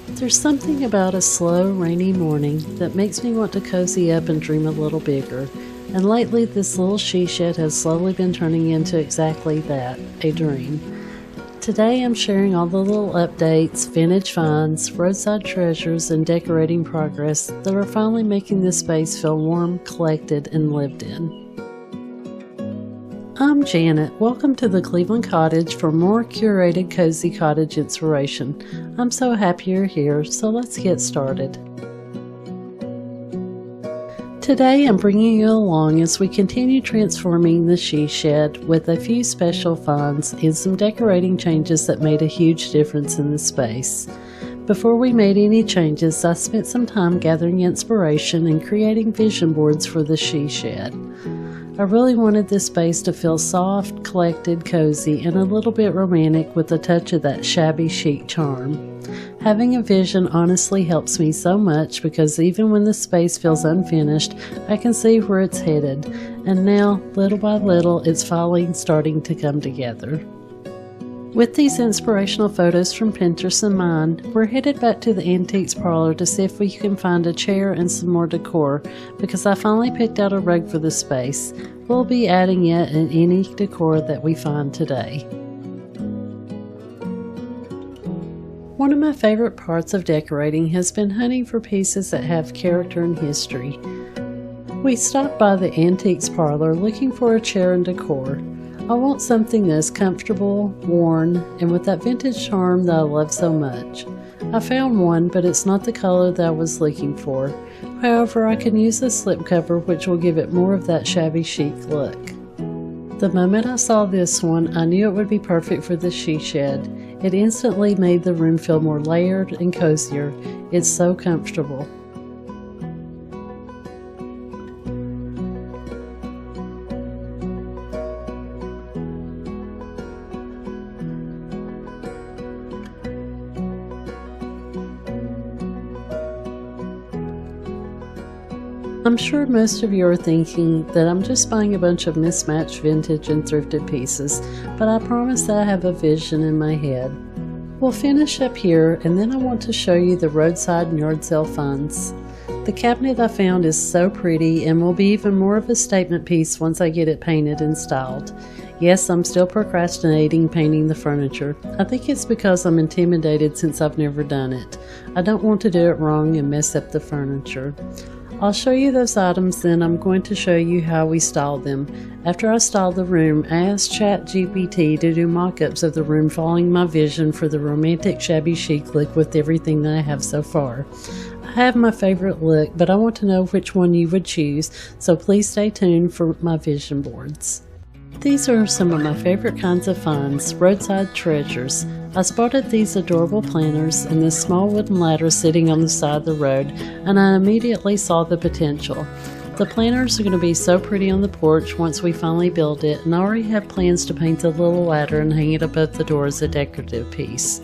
There's something about a slow, rainy morning that makes me want to cozy up and dream a little bigger, and lately this little she shed has slowly been turning into exactly that, a dream. Today I'm sharing all the little updates, vintage finds, roadside treasures, and decorating progress that are finally making this space feel warm, collected, and lived in. I'm Janet. Welcome to the Cleveland Cottage for more curated cozy cottage inspiration. I'm so happy you're here, so let's get started. Today I'm bringing you along as we continue transforming the she shed with a few special finds and some decorating changes that made a huge difference in the space. Before we made any changes, I spent some time gathering inspiration and creating vision boards for the she shed. I really wanted this space to feel soft, collected, cozy, and a little bit romantic with a touch of that shabby chic charm. Having a vision honestly helps me so much because even when the space feels unfinished, I can see where it's headed, and now, little by little, it's finally starting to come together. With these inspirational photos from Pinterest in mind, we're headed back to the antiques parlor to see if we can find a chair and some more decor, because I finally picked out a rug for the space. We'll be adding it in any decor that we find today. One of my favorite parts of decorating has been hunting for pieces that have character and history. We stopped by the antiques parlor looking for a chair and decor. I want something that is comfortable, worn, and with that vintage charm that I love so much. I found one, but it's not the color that I was looking for. However, I can use the slipcover, which will give it more of that shabby chic look. The moment I saw this one, I knew it would be perfect for the she shed. It instantly made the room feel more layered and cozier. It's so comfortable. I'm sure most of you are thinking that I'm just buying a bunch of mismatched vintage and thrifted pieces, but I promise that I have a vision in my head. We'll finish up here, and then I want to show you the roadside and yard sale finds. The cabinet I found is so pretty and will be even more of a statement piece once I get it painted and styled. Yes, I'm still procrastinating painting the furniture. I think it's because I'm intimidated since I've never done it. I don't want to do it wrong and mess up the furniture. I'll show you those items, then I'm going to show you how we styled them. After I styled the room, I asked ChatGPT to do mock-ups of the room following my vision for the romantic shabby chic look with everything that I have so far. I have my favorite look, but I want to know which one you would choose, so please stay tuned for my vision boards. These are some of my favorite kinds of finds, roadside treasures. I spotted these adorable planters and this small wooden ladder sitting on the side of the road, and I immediately saw the potential. The planters are going to be so pretty on the porch once we finally build it, and I already have plans to paint the little ladder and hang it above the door as a decorative piece.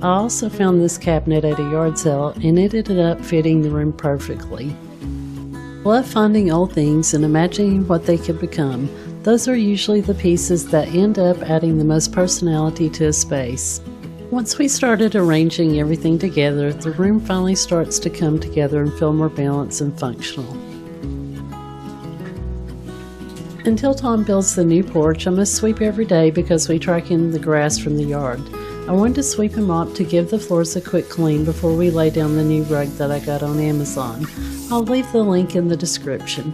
I also found this cabinet at a yard sale, and it ended up fitting the room perfectly. I love finding old things and imagining what they could become. Those are usually the pieces that end up adding the most personality to a space. Once we started arranging everything together, the room finally starts to come together and feel more balanced and functional. Until Tom builds the new porch, I must sweep every day because we track in the grass from the yard. I wanted to sweep and mop to give the floors a quick clean before we lay down the new rug that I got on Amazon. I'll leave the link in the description.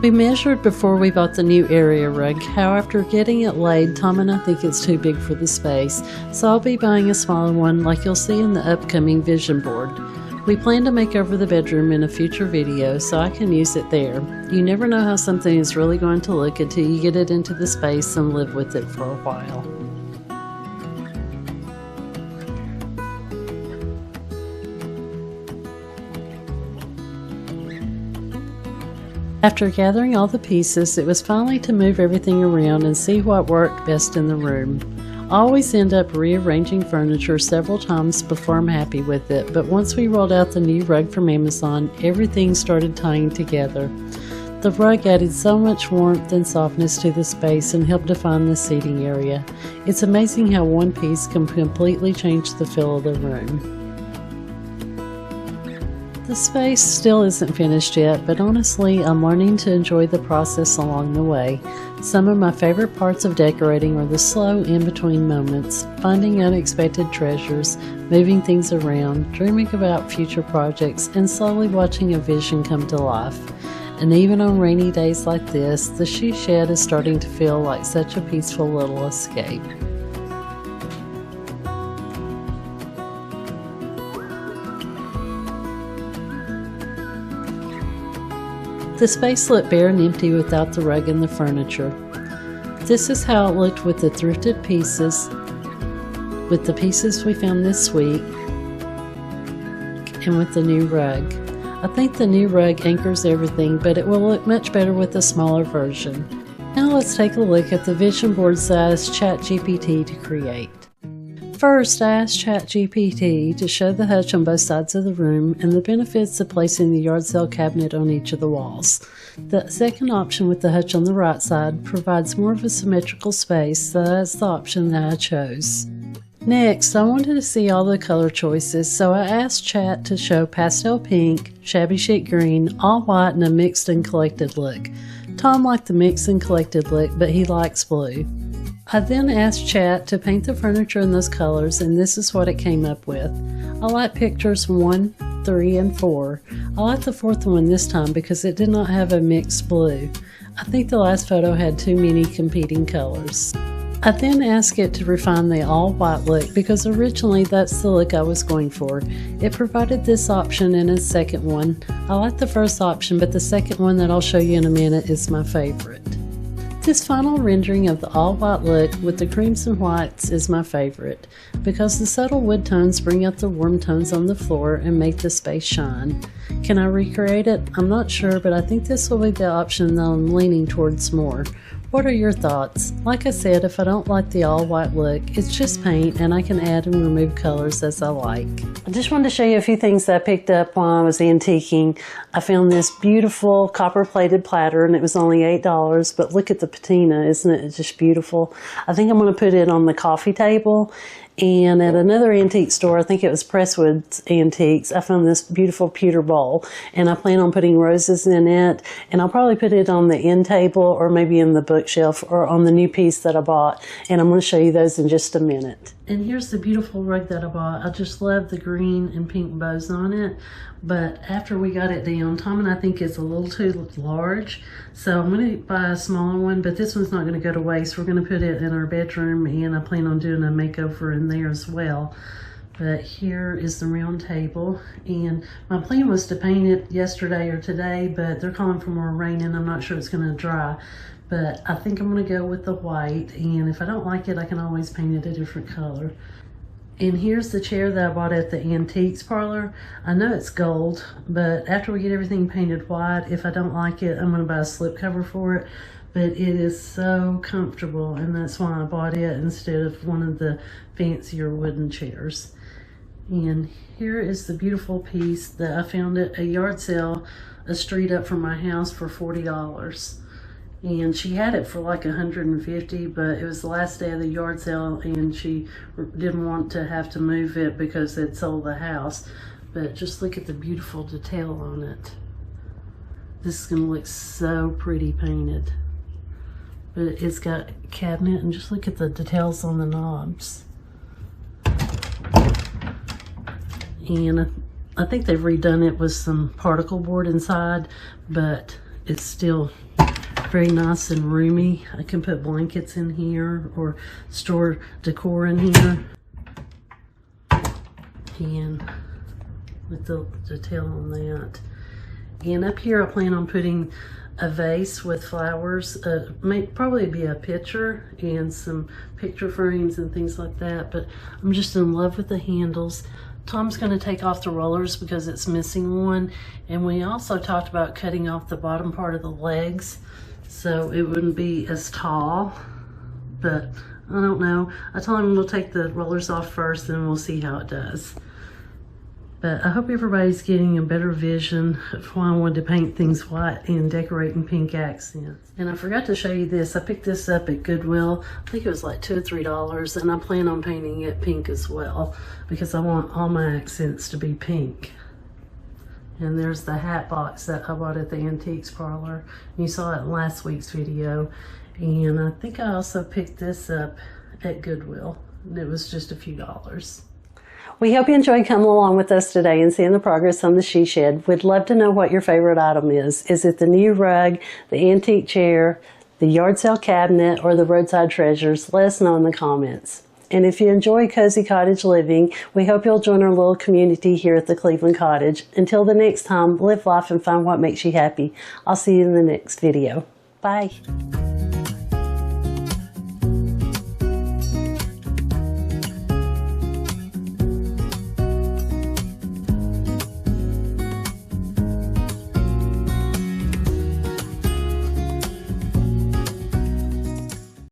We measured before we bought the new area rug. However, after getting it laid, Tom and I think it's too big for the space, so I'll be buying a smaller one like you'll see in the upcoming vision board. We plan to make over the bedroom in a future video so I can use it there. You never know how something is really going to look until you get it into the space and live with it for a while. After gathering all the pieces, it was finally to move everything around and see what worked best in the room. I always end up rearranging furniture several times before I'm happy with it, but once we rolled out the new rug from Amazon, everything started tying together. The rug added so much warmth and softness to the space and helped define the seating area. It's amazing how one piece can completely change the feel of the room. The space still isn't finished yet, but honestly, I'm learning to enjoy the process along the way. Some of my favorite parts of decorating are the slow in-between moments, finding unexpected treasures, moving things around, dreaming about future projects, and slowly watching a vision come to life. And even on rainy days like this, the she shed is starting to feel like such a peaceful little escape. The space looked bare and empty without the rug and the furniture. This is how it looked with the thrifted pieces, with the pieces we found this week, and with the new rug. I think the new rug anchors everything, but it will look much better with a smaller version. Now let's take a look at the vision board size ChatGPT to create. First, I asked ChatGPT to show the hutch on both sides of the room and the benefits of placing the yard sale cabinet on each of the walls. The second option with the hutch on the right side provides more of a symmetrical space, so that's the option that I chose. Next, I wanted to see all the color choices, so I asked Chat to show pastel pink, shabby chic green, all white, and a mixed and collected look. Tom liked the mixed and collected look, but he likes blue. I then asked Chat to paint the furniture in those colors, and this is what it came up with. I like pictures 1, 3, and 4. I like the fourth one this time because it did not have a mixed blue. I think the last photo had too many competing colors. I then asked it to refine the all-white look because originally that's the look I was going for. It provided this option and a second one. I like the first option, but the second one that I'll show you in a minute is my favorite. This final rendering of the all-white look with the creams and whites is my favorite because the subtle wood tones bring out the warm tones on the floor and make the space shine. Can I recreate it? I'm not sure, but I think this will be the option that I'm leaning towards more. What are your thoughts? Like I said, if I don't like the all-white look, it's just paint and I can add and remove colors as I like. I just wanted to show you a few things that I picked up while I was antiquing. I found this beautiful copper-plated platter and it was only $8, but look at the patina, isn't it just beautiful? I think I'm going to put it on the coffee table. And at another antique store, I think it was Presswood's Antiques, I found this beautiful pewter bowl. And I plan on putting roses in it. And I'll probably put it on the end table or maybe in the bookshelf or on the new piece that I bought. And I'm going to show you those in just a minute. And here's the beautiful rug that I bought. I just love the green and pink bows on it. But after we got it down, Tom and I think it's a little too large. So I'm going to buy a smaller one, but this one's not going to go to waste. We're going to put it in our bedroom, and I plan on doing a makeover in there as well. But here is the round table, and my plan was to paint it yesterday or today, but they're calling for more rain, and I'm not sure it's going to dry. But I think I'm going to go with the white, and if I don't like it, I can always paint it a different color. And here's the chair that I bought at the Antiques Parlor. I know it's gold, but after we get everything painted white, if I don't like it, I'm going to buy a slipcover for it. But it is so comfortable, and that's why I bought it instead of one of the fancier wooden chairs. And here is the beautiful piece that I found at a yard sale a street up from my house for $40. And she had it for like $150, but it was the last day of the yard sale and she didn't want to have to move it because it sold the house. But just look at the beautiful detail on it. This is going to look so pretty painted. But it's got a cabinet, and just look at the details on the knobs. And I think they've redone it with some particle board inside, but it's still very nice and roomy. I can put blankets in here or store decor in here. And with the detail on that. And up here I plan on putting a vase with flowers. Probably be a picture and some picture frames and things like that. But I'm just in love with the handles. Tom's going to take off the rollers because it's missing one, and we also talked about cutting off the bottom part of the legs so it wouldn't be as tall, but I don't know. I told him we'll take the rollers off first and we'll see how it does. But I hope everybody's getting a better vision of why I wanted to paint things white and decorate in pink accents. And I forgot to show you this. I picked this up at Goodwill. I think it was like $2 or $3, and I plan on painting it pink as well because I want all my accents to be pink. And there's the hat box that I bought at the Antiques Parlor. You saw it in last week's video. And I think I also picked this up at Goodwill. It was just a few dollars. We hope you enjoyed coming along with us today and seeing the progress on the she shed. We'd love to know what your favorite item is. Is it the new rug, the antique chair, the yard sale cabinet, or the roadside treasures? Let us know in the comments. And if you enjoy cozy cottage living, we hope you'll join our little community here at the Cleveland Cottage. Until the next time, live life and find what makes you happy. I'll see you in the next video. Bye.